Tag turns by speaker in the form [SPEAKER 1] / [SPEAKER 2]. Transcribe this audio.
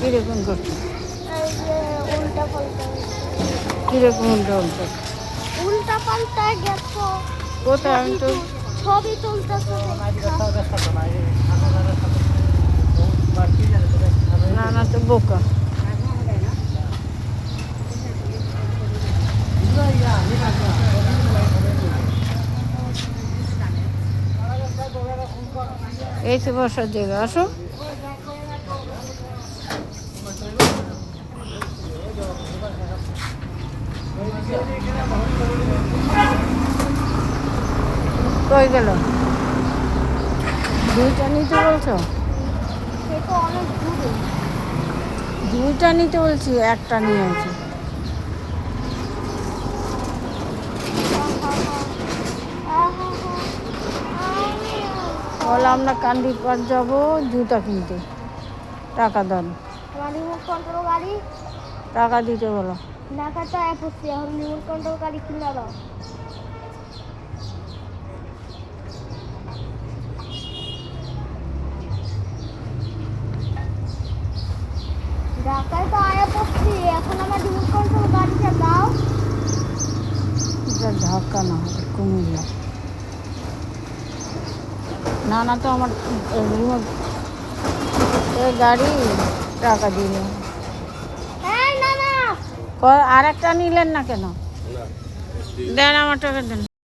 [SPEAKER 1] কিরকম করছো?
[SPEAKER 2] এই যে উল্টা পাল্টা
[SPEAKER 1] কিরকম উল্টো উল্টো?
[SPEAKER 2] উল্টা পাল্টা গেছো।
[SPEAKER 1] কোথায় আমি তো
[SPEAKER 2] ছবি তুলতেছো
[SPEAKER 1] না না তো বোকা। এই তো বসার জায়গা, আসো। কই গেল? দুইটা নিতে বলছো?
[SPEAKER 2] সে তো অনেক দূরে।
[SPEAKER 1] দুইটা নিতে বলছি, একটা নিয়ে আছে। বলে আমরা কান্দির পাড় যাবো জুতা কিনতে, টাকা দেন।
[SPEAKER 2] আমার রিমোট কন্ট্রোল গাড়ি
[SPEAKER 1] টাকা দিতে বলো।
[SPEAKER 2] ঢাকাটা পড়ছি, এখন রিমোট কন্ট্রোল গাড়ি কিনে দাও। ঢাকায় তো আয়া পড়ছি, এখন আমার রিমোট কন্ট্রোল গাড়িটা দাও।
[SPEAKER 1] এটা ঢাকা না, কুমিল্লা। না না তো আমার রিমোট গাড়ি টাকা দিল।
[SPEAKER 2] এই না না,
[SPEAKER 1] আর একটা নিলেন না কেন? দেন আমার টাকা দেন।